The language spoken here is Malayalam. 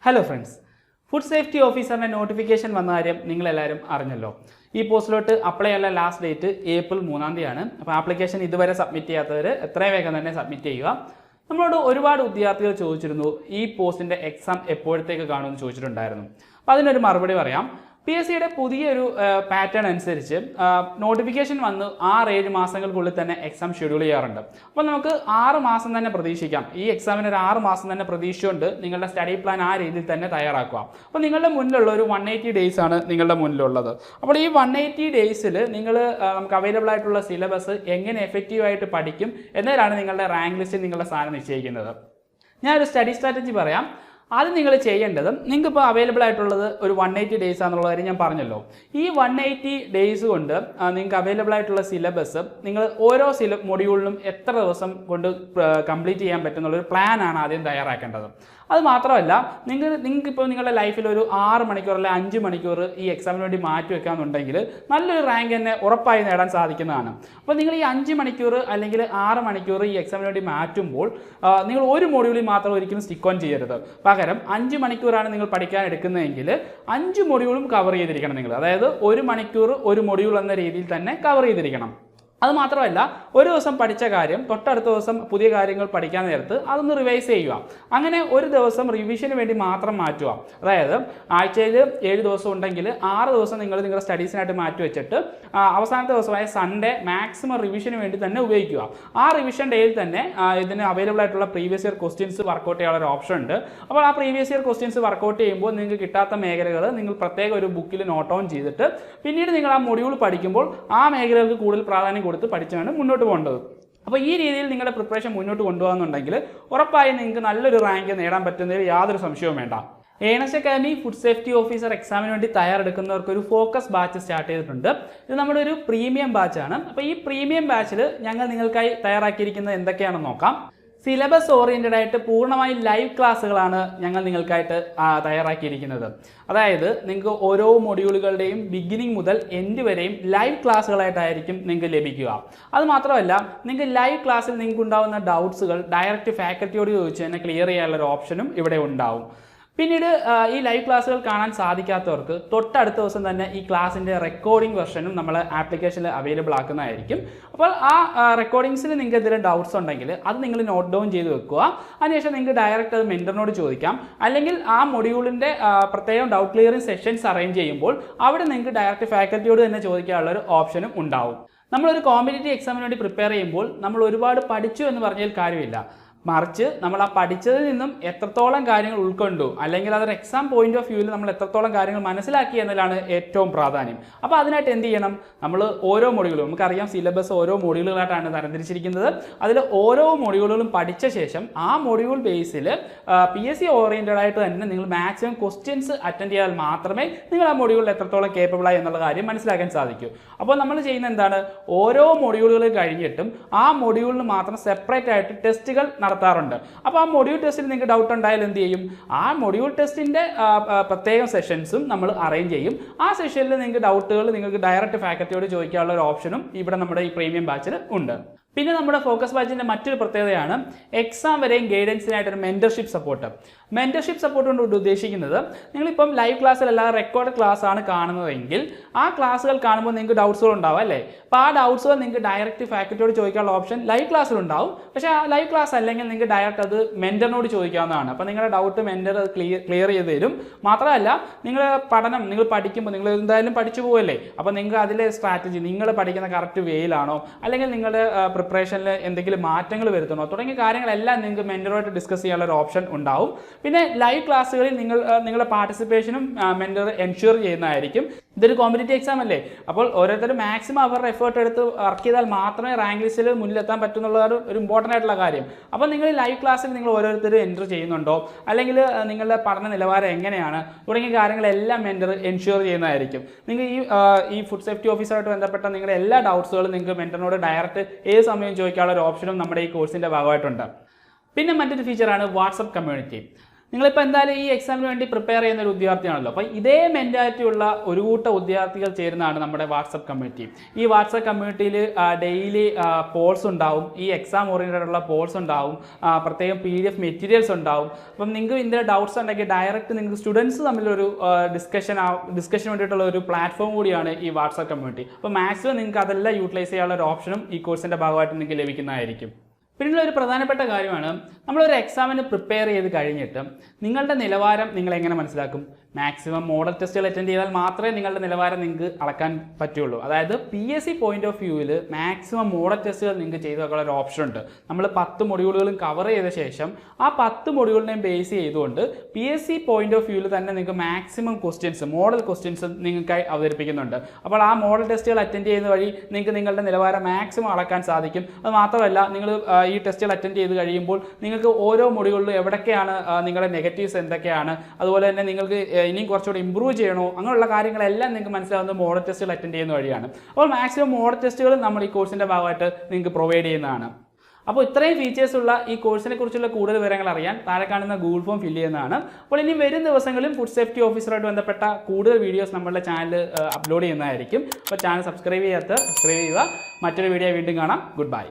ഹലോ ഫ്രണ്ട്സ്, ഫുഡ് സേഫ്റ്റി ഓഫീസറിൻ്റെ നോട്ടിഫിക്കേഷൻ വന്ന കാര്യം നിങ്ങളെല്ലാവരും അറിഞ്ഞല്ലോ. ഈ പോസ്റ്റിലോട്ട് അപ്ലൈ ചെയ്യാനുള്ള ലാസ്റ്റ് ഡേറ്റ് ഏപ്രിൽ 3-ാം തീയതിയാണ്. അപ്പോൾ ആപ്ലിക്കേഷൻ ഇതുവരെ സബ്മിറ്റ് ചെയ്യാത്തവർ എത്രയും വേഗം തന്നെ സബ്മിറ്റ് ചെയ്യുക. നമ്മളോട് ഒരുപാട് വിദ്യാർത്ഥികൾ ചോദിച്ചിരുന്നു ഈ പോസ്റ്റിൻ്റെ എക്സാം എപ്പോഴത്തേക്ക് കാണുമെന്ന് ചോദിച്ചിട്ടുണ്ടായിരുന്നു. അപ്പോൾ അതിനൊരു മറുപടി പറയാം. PSCയുടെ പുതിയൊരു പാറ്റേൺ അനുസരിച്ച് നോട്ടിഫിക്കേഷൻ വന്ന് 6-7 മാസങ്ങൾക്കുള്ളിൽ തന്നെ എക്സാം ഷെഡ്യൂൾ ചെയ്യാറുണ്ട്. അപ്പോൾ നമുക്ക് 6 മാസം തന്നെ പ്രതീക്ഷിക്കാം. ഈ എക്സാമിന് ഒരു 6 മാസം തന്നെ പ്രതീക്ഷിച്ചുകൊണ്ട് നിങ്ങളുടെ സ്റ്റഡി പ്ലാൻ ആ രീതിയിൽ തന്നെ തയ്യാറാക്കുക. അപ്പോൾ നിങ്ങളുടെ മുന്നിലുള്ള ഒരു 180 ഡേയ്സ് ആണ് നിങ്ങളുടെ മുന്നിലുള്ളത്. അപ്പോൾ ഈ 180 ഡേയ്സിൽ നിങ്ങൾ നമുക്ക് അവൈലബിൾ ആയിട്ടുള്ള സിലബസ് എങ്ങനെ എഫക്റ്റീവായിട്ട് പഠിക്കും എന്നതിലാണ് നിങ്ങളുടെ റാങ്ക് ലിസ്റ്റിൽ നിങ്ങളുടെ സ്ഥാനം നിശ്ചയിക്കുന്നത്. ഞാനൊരു സ്റ്റഡി സ്ട്രാറ്റജി പറയാം. ആദ്യം നിങ്ങൾ ചെയ്യേണ്ടത്, നിങ്ങൾക്കിപ്പോൾ അവൈലബിൾ ആയിട്ടുള്ളത് ഒരു 180 ഡേയ്സ് ആണെന്നുള്ള കാര്യം ഞാൻ പറഞ്ഞല്ലോ. ഈ 180 ഡേയ്സ് കൊണ്ട് നിങ്ങൾക്ക് അവൈലബിൾ ആയിട്ടുള്ള സിലബസ് നിങ്ങൾ ഓരോ മൊഡ്യൂളിലും എത്ര ദിവസം കൊണ്ട് കംപ്ലീറ്റ് ചെയ്യാൻ പറ്റുന്നുള്ളൊരു പ്ലാനാണ് ആദ്യം തയ്യാറാക്കേണ്ടത്. അത് മാത്രമല്ല, നിങ്ങൾക്കിപ്പോൾ നിങ്ങളുടെ ലൈഫിൽ ഒരു 6 മണിക്കൂർ അല്ലെങ്കിൽ 5 മണിക്കൂർ ഈ എക്സാമിന് വേണ്ടി മാറ്റി വെക്കാമെന്നുണ്ടെങ്കിൽ നല്ലൊരു റാങ്ക് തന്നെ ഉറപ്പായി നേടാൻ സാധിക്കുന്നതാണ്. അപ്പോൾ നിങ്ങൾ ഈ 5 മണിക്കൂർ അല്ലെങ്കിൽ 6 മണിക്കൂർ ഈ എക്സാമിന് വേണ്ടി മാറ്റുമ്പോൾ നിങ്ങൾ ഒരു മൊഡ്യൂളിൽ മാത്രം ഒരിക്കലും സ്റ്റിക്ക് ഓൺ ചെയ്യരുത്. പകരം 5 മണിക്കൂറാണ് നിങ്ങൾ പഠിക്കാൻ എടുക്കുന്നതെങ്കിൽ 5 മൊഡ്യൂളും കവർ ചെയ്തിരിക്കണം നിങ്ങൾ. അതായത് 1 മണിക്കൂർ ഒരു മൊഡ്യൂൾ എന്ന രീതിയിൽ തന്നെ കവർ ചെയ്തിരിക്കണം. അത് മാത്രമല്ല, ഒരു ദിവസം പഠിച്ച കാര്യം തൊട്ടടുത്ത ദിവസം പുതിയ കാര്യങ്ങൾ പഠിക്കാൻ നേരത്ത് അതൊന്ന് റിവൈസ് ചെയ്യുക. അങ്ങനെ ഒരു ദിവസം റിവിഷന് വേണ്ടി മാത്രം മാറ്റുക. അതായത് ആഴ്ചയിൽ 7 ദിവസം ഉണ്ടെങ്കിൽ 6 ദിവസം നിങ്ങളുടെ സ്റ്റഡീസിനായിട്ട് മാറ്റി വെച്ചിട്ട് അവസാനത്തെ ദിവസമായ സൺഡേ മാക്സിമം റിവിഷന് വേണ്ടി തന്നെ ഉപയോഗിക്കുക. ആ റിവിഷൻ ഡേയിൽ തന്നെ ഇതിന് അവൈലബിൾ ആയിട്ടുള്ള പ്രീവിയസ് ഇയർ ക്വസ്റ്റ്യൻസ് വർക്കൗട്ട് ചെയ്യാനുള്ള ഒരു ഓപ്ഷൻ ഉണ്ട്. അപ്പോൾ ആ പ്രീവിയസ് ഇയർ ക്വസ്റ്റ്യൻസ് വർക്കൗട്ട് ചെയ്യുമ്പോൾ നിങ്ങൾക്ക് കിട്ടാത്ത മേഖലകൾ നിങ്ങൾ പ്രത്യേക ഒരു ബുക്കിൽ നോട്ട് ഓൺ ചെയ്തിട്ട് പിന്നീട് നിങ്ങൾ ആ മൊഡ്യൂൾ പഠിക്കുമ്പോൾ ആ മേഖലകൾക്ക് കൂടുതൽ പ്രാധാന്യം കൊടുത്ത് പഠിച്ചാണ് മുന്നോട്ട് പോകേണ്ടത്. അപ്പോൾ ഈ രീതിയിൽ നിങ്ങളുടെ പ്രിപ്പറേഷൻ മുന്നോട്ട് കൊണ്ടുപോകുന്നുണ്ടെങ്കിൽ ഉറപ്പായും നിങ്ങൾക്ക് നല്ലൊരു റാങ്ക് നേടാൻ പറ്റുന്നതിൽ യാതൊരു സംശയവും വേണ്ട. Ernest academy food safety officer എക്സാമിന് വേണ്ടി തയ്യാറെടുക്കുന്നവർക്ക് ഒരു ഫോക്കസ് ബാച്ച് സ്റ്റാർട്ട് ചെയ്തിട്ടുണ്ട്. ഇത് നമ്മുടെ ഒരു പ്രീമിയം ബാച്ചാണ്. അപ്പോൾ ഈ പ്രീമിയം ബാച്ചിൽ ഞങ്ങൾ നിങ്ങൾക്കായി തയ്യാറാക്കിയിരിക്കുന്നത് എന്തൊക്കെയാണെന്ന് നോക്കാം. സിലബസ് ഓറിയൻറ്റഡ് ആയിട്ട് പൂർണ്ണമായും ലൈവ് ക്ലാസ്സുകളാണ് ഞങ്ങൾ നിങ്ങൾക്കായിട്ട് തയ്യാറാക്കിയിരിക്കുന്നത്. അതായത് നിങ്ങൾക്ക് ഓരോ മൊഡ്യൂളുകളുടെയും ബിഗിനിങ് മുതൽ എൻഡ് വരെയും ലൈവ് ക്ലാസ്സുകളായിട്ടായിരിക്കും നിങ്ങൾക്ക് ലഭിക്കുക. അത് മാത്രമല്ല, നിങ്ങൾക്ക് ലൈവ് ക്ലാസ്സിൽ നിങ്ങൾക്ക് ഉണ്ടാകുന്ന ഡൗട്ട്സുകൾ ഡയറക്റ്റ് ഫാക്കൽറ്റിയോട് ചോദിച്ച് തന്നെ ക്ലിയർ ചെയ്യാനുള്ളൊരു ഓപ്ഷനും ഇവിടെ ഉണ്ടാവും. പിന്നീട് ഈ ലൈവ് ക്ലാസ്സുകൾ കാണാൻ സാധിക്കാത്തവർക്ക് തൊട്ടടുത്ത ദിവസം തന്നെ ഈ ക്ലാസ്സിൻ്റെ റെക്കോർഡിംഗ് വെർഷനും നമ്മൾ ആപ്ലിക്കേഷനിൽ അവൈലബിൾ ആക്കുന്നതായിരിക്കും. അപ്പോൾ ആ റെക്കോർഡിങ്സിൽ നിങ്ങൾക്ക് എന്തെങ്കിലും ഡൗട്ട്സ് ഉണ്ടെങ്കിൽ അത് നിങ്ങൾ നോട്ട് ഡൗൺ ചെയ്ത് വെക്കുക. അതിനുശേഷം നിങ്ങൾക്ക് ഡയറക്റ്റ് അത് മെൻറ്ററിനോട് ചോദിക്കാം. അല്ലെങ്കിൽ ആ മൊഡ്യൂളിൻ്റെ പ്രത്യേകം ഡൗട്ട് ക്ലിയറിംഗ് സെഷൻസ് അറേഞ്ച് ചെയ്യുമ്പോൾ അവിടെ നിങ്ങൾക്ക് ഡയറക്റ്റ് ഫാക്കൽറ്റിയോട് തന്നെ ചോദിക്കാനുള്ളൊരു ഓപ്ഷനും ഉണ്ടാവും. നമ്മളൊരു കോമ്പറ്റേറ്റീവ് എക്സാമിന് വേണ്ടി പ്രിപ്പയർ ചെയ്യുമ്പോൾ നമ്മൾ ഒരുപാട് പഠിച്ചു എന്ന് പറഞ്ഞാൽ കാര്യമില്ല. മറിച്ച് നമ്മൾ ആ പഠിച്ചതിൽ നിന്നും എത്രത്തോളം കാര്യങ്ങൾ ഉൾക്കൊണ്ടു, അല്ലെങ്കിൽ അതൊരു എക്സാം പോയിന്റ് ഓഫ് വ്യൂവിൽ നമ്മൾ എത്രത്തോളം കാര്യങ്ങൾ മനസ്സിലാക്കി എന്നതിലാണ് ഏറ്റവും പ്രാധാന്യം. അപ്പോൾ അതിനായിട്ട് എന്ത് ചെയ്യണം? നമ്മൾ ഓരോ മൊഡ്യൂളും, നമുക്കറിയാം സിലബസ് ഓരോ മൊഡ്യൂളുകളായിട്ടാണ് തരംതിരിച്ചിരിക്കുന്നത്. അതിൽ ഓരോ മൊഡ്യൂളുകളും പഠിച്ച ശേഷം ആ മൊഡ്യൂൾ ബേസിൽ PSC ഓറിയൻറ്റഡ് ആയിട്ട് തന്നെ നിങ്ങൾ മാക്സിമം ക്വസ്റ്റ്യൻസ് അറ്റൻഡ് ചെയ്താൽ മാത്രമേ നിങ്ങൾ ആ മൊഡ്യൂളിൽ എത്രത്തോളം കേപ്പബിളായി എന്നുള്ള കാര്യം മനസ്സിലാക്കാൻ സാധിക്കൂ. അപ്പോൾ നമ്മൾ ചെയ്യുന്ന എന്താണ്? ഓരോ മൊഡ്യൂളുകൾ കഴിഞ്ഞിട്ടും ആ മൊഡ്യൂളിന് മാത്രം സെപ്പറേറ്റ് ആയിട്ട് ടെസ്റ്റുകൾ നടത്താറുണ്ട്. അപ്പോൾ ആ മൊഡ്യൂൾ ടെസ്റ്റിൽ നിങ്ങൾക്ക് ഡൗട്ട് ഉണ്ടായാലും എന്ത് ചെയ്യും? ആ മൊഡ്യൂൾ ടെസ്റ്റിൻ്റെ പ്രത്യേകം സെഷൻസും നമ്മൾ അറേഞ്ച് ചെയ്യും. ആ സെഷനിൽ നിങ്ങൾക്ക് ഡൗട്ടുകൾ നിങ്ങൾക്ക് ഡയറക്റ്റ് ഫാക്കൽറ്റിയോട് ചോദിക്കാനുള്ള ഒരു ഓപ്ഷനും ഇവിടെ നമ്മുടെ ഈ പ്രീമിയം ബാച്ചിൽ ഉണ്ട്. പിന്നെ നമ്മുടെ ഫോക്കസ് ബാച്ചിൻ്റെ മറ്റൊരു പ്രത്യേകതയാണ് എക്സാം വരെയും ഗൈഡൻസിനായിട്ടൊരു മെൻറ്റർഷിപ്പ് സപ്പോർട്ട്. മെൻറ്റർഷിപ്പ് സപ്പോർട്ട് കൊണ്ട് ഉദ്ദേശിക്കുന്നത്, നിങ്ങളിപ്പം ലൈവ് ക്ലാസ്സിലല്ല റെക്കോർഡ് ക്ലാസ് ആണ് കാണുന്നതെങ്കിൽ ആ ക്ലാസ്സുകൾ കാണുമ്പോൾ നിങ്ങൾക്ക് ഡൗട്ട്സുകൾ ഉണ്ടാവും അല്ലേ? അപ്പോൾ ആ ഡൗട്ട്സുകൾ നിങ്ങൾക്ക് ഡയറക്റ്റ് ഫാക്കൽറ്റിയോട് ചോദിക്കാനുള്ള ഓപ്ഷൻ ലൈവ് ക്ലാസ്സിലുണ്ടാവും. പക്ഷേ ആ ലൈവ് ക്ലാസ് അല്ലെങ്കിൽ നിങ്ങൾക്ക് ഡയറക്റ്റ് അത് മെൻറ്ററിനോട് ചോദിക്കാവുന്നതാണ്. അപ്പോൾ നിങ്ങളുടെ ഡൗട്ട് മെൻറ്റർ ക്ലിയർ ചെയ്ത് തരും. മാത്രമല്ല, നിങ്ങൾ പഠിക്കുമ്പോൾ നിങ്ങൾ എന്തായാലും പഠിച്ചു പോവല്ലേ, അപ്പോൾ നിങ്ങൾക്ക് അതിലെ സ്ട്രാറ്റജി, നിങ്ങൾ പഠിക്കുന്ന കറക്റ്റ് വേയിലാണോ, അല്ലെങ്കിൽ നിങ്ങളുടെ പ്രിപ്പറേഷനിൽ എന്തെങ്കിലും മാറ്റങ്ങൾ വരുത്തണോ തുടങ്ങിയ കാര്യങ്ങളെല്ലാം നിങ്ങൾക്ക് മെൻറ്ററുമായിട്ട് ഡിസ്കസ് ചെയ്യാനുള്ള ഒരു ഓപ്ഷൻ ഉണ്ടാവും. പിന്നെ ലൈവ് ക്ലാസ്സുകളിൽ നിങ്ങളുടെ പാർട്ടിസിപ്പേഷനും മെൻറ്റർ എൻഷുർ ചെയ്യുന്നതായിരിക്കും. ഇതൊരു കോമ്പറ്റേറ്റീവ് എക്സാം അല്ലേ? അപ്പോൾ ഓരോരുത്തരും മാക്സിമം അവരുടെ എഫേർട്ട് എടുത്ത് വർക്ക് ചെയ്താൽ മാത്രമേ റാങ്ക് ലിസ്റ്റിൽ മുന്നിലെത്താൻ പറ്റുന്നുള്ള ഒരു ഇമ്പോർട്ടൻ്റ് ആയിട്ടുള്ള കാര്യം. അപ്പോൾ നിങ്ങൾ ലൈവ് ക്ലാസ്സിൽ നിങ്ങൾ ഓരോരുത്തരും എൻറ്റർ ചെയ്യുന്നുണ്ടോ, അല്ലെങ്കിൽ നിങ്ങളുടെ പഠന നിലവാരം എങ്ങനെയാണ് തുടങ്ങിയ കാര്യങ്ങളെല്ലാം മെൻറ്റർ എൻഷുർ ചെയ്യുന്നതായിരിക്കും. നിങ്ങൾ ഈ ഫുഡ് സേഫ്റ്റി ഓഫീസറായിട്ട് ബന്ധപ്പെട്ട നിങ്ങളുടെ എല്ലാ ഡൗട്ട്സുകളും നിങ്ങൾക്ക് മെൻറ്ററിനോട് ഡയറക്റ്റ് ഏത് സമയം ചോദിക്കാനുള്ള ഒരു ഓപ്ഷനും നമ്മുടെ ഈ കോഴ്സിൻ്റെ ഭാഗമായിട്ടുണ്ട്. പിന്നെ മറ്റൊരു ഫീച്ചറാണ് വാട്സപ്പ് കമ്മ്യൂണിറ്റി. നിങ്ങളിപ്പോൾ എന്തായാലും ഈ എക്സാമിന് വേണ്ടി പ്രിപ്പയർ ചെയ്യുന്ന ഒരു ഉദ്യോഗാർത്ഥിയാണല്ലോ. അപ്പോൾ ഇതേ മെൻറ്റാലിറ്റി ഉള്ള ഒരു കൂട്ടം ഉദ്യോഗാർത്ഥികൾ ചേരുന്നതാണ് നമ്മുടെ വാട്സപ്പ് കമ്മ്യൂണിറ്റി. ഈ വാട്സപ്പ് കമ്മ്യൂണിറ്റിയിൽ ഡെയിലി പോൾസ് ഉണ്ടാവും, ഈ എക്സാം ഓറിയൻറ്റഡ് ഉള്ള പോൾസ് ഉണ്ടാവും, പ്രത്യേകം PDF മെറ്റീരിയൽസ് ഉണ്ടാവും. അപ്പം നിങ്ങൾക്ക് ഇതിൻ്റെ ഡൗട്ട്സ് ഉണ്ടെങ്കിൽ ഡയറക്റ്റ് നിങ്ങൾക്ക് സ്റ്റുഡൻസ് തമ്മിലൊരു ഡിസ്കഷൻ വേണ്ടിയിട്ടുള്ള ഒരു പ്ലാറ്റ്ഫോം കൂടിയാണ് ഈ വാട്സപ്പ് കമ്മ്യൂണിറ്റി. അപ്പോൾ മാക്സിമം നിങ്ങൾക്ക് അതെല്ലാം യൂട്ടിലൈസ് ചെയ്യാനുള്ള ഒരു ഓപ്ഷനും ഈ കോഴ്സിൻ്റെ ഭാഗമായിട്ട് നിങ്ങൾക്ക് ലഭിക്കുന്നതായിരിക്കും. പിന്നെയുള്ള ഒരു പ്രധാനപ്പെട്ട കാര്യമാണ്, നമ്മളൊരു എക്സാമിന് പ്രിപ്പയർ ചെയ്ത് കഴിഞ്ഞിട്ട് നിങ്ങളുടെ നിലവാരം നിങ്ങൾ എങ്ങനെ മനസ്സിലാക്കും? മാക്സിമം മോഡൽ ടെസ്റ്റുകൾ അറ്റൻഡ് ചെയ്താൽ മാത്രമേ നിങ്ങളുടെ നിലവാരം നിങ്ങൾക്ക് അളക്കാൻ പറ്റുള്ളൂ. അതായത് PSC പോയിന്റ് ഓഫ് വ്യൂവിൽ മാക്സിമം മോഡൽ ടെസ്റ്റുകൾ നിങ്ങൾക്ക് ചെയ്ത് വെക്കാനുള്ള ഒരു ഓപ്ഷൻ ഉണ്ട്. നമ്മൾ 10 മൊഡ്യൂളുകളും കവർ ചെയ്ത ശേഷം ആ 10 മൊഡ്യൂളിനെയും ബേസ് ചെയ്തുകൊണ്ട് PSC പോയിന്റ് ഓഫ് വ്യൂവിൽ തന്നെ നിങ്ങൾക്ക് മാക്സിമം ക്വസ്റ്റ്യൻസ്, മോഡൽ ക്വസ്റ്റ്യൻസ് നിങ്ങൾക്കായി അവതരിപ്പിക്കുന്നുണ്ട്. അപ്പോൾ ആ മോഡൽ ടെസ്റ്റുകൾ അറ്റൻഡ് ചെയ്യുന്ന വഴി നിങ്ങൾക്ക് നിങ്ങളുടെ നിലവാരം മാക്സിമം അളക്കാൻ സാധിക്കും. അത് മാത്രമല്ല, നിങ്ങൾ ഈ ടെസ്റ്റുകൾ അറ്റൻഡ് ചെയ്ത് കഴിയുമ്പോൾ നിങ്ങൾക്ക് ഓരോ മൊഡ്യൂളിലും എവിടൊക്കെയാണ് നിങ്ങളുടെ നെഗറ്റീവ്സ് എന്തൊക്കെയാണ്, അതുപോലെ തന്നെ നിങ്ങൾക്ക് ഇനിയും കുറച്ചുകൂടി ഇമ്പ്രൂവ് ചെയ്യണോ, അങ്ങനെയുള്ള കാര്യങ്ങളെല്ലാം നിങ്ങൾക്ക് മനസ്സിലാവുന്നത് മോഡൽ ടെസ്റ്റുകൾ അറ്റൻഡ് ചെയ്യുന്ന വഴിയാണ്. അപ്പോൾ മാക്സിമം മോഡൽ ടെസ്റ്റുകൾ നമ്മൾ ഈ കോഴ്സിൻ്റെ ഭാഗമായിട്ട് നിങ്ങൾക്ക് പ്രൊവൈഡ് ചെയ്യുന്നതാണ്. അപ്പോൾ ഇത്രയും ഫീച്ചേഴ്സ് ഉള്ള ഈ കോഴ്സിനെ കുറിച്ചുള്ള കൂടുതൽ വിവരങ്ങൾ അറിയാൻ താഴെ കാണുന്ന ഗൂഗിൾ ഫോം ഫില്ല് ചെയ്യുന്നതാണ്. അപ്പോൾ ഇനി വരും ദിവസങ്ങളിൽ ഫുഡ് സേഫ്റ്റി ഓഫീസറായിട്ട് ബന്ധപ്പെട്ട കൂടുതൽ വീഡിയോസ് നമ്മുടെ ചാനൽ അപ്ലോഡ് ചെയ്യുന്നതായിരിക്കും. അപ്പോൾ ചാനൽ സബ്സ്ക്രൈബ് ചെയ്യുക. മറ്റൊരു വീഡിയോ വീണ്ടും കാണാം. Good bye.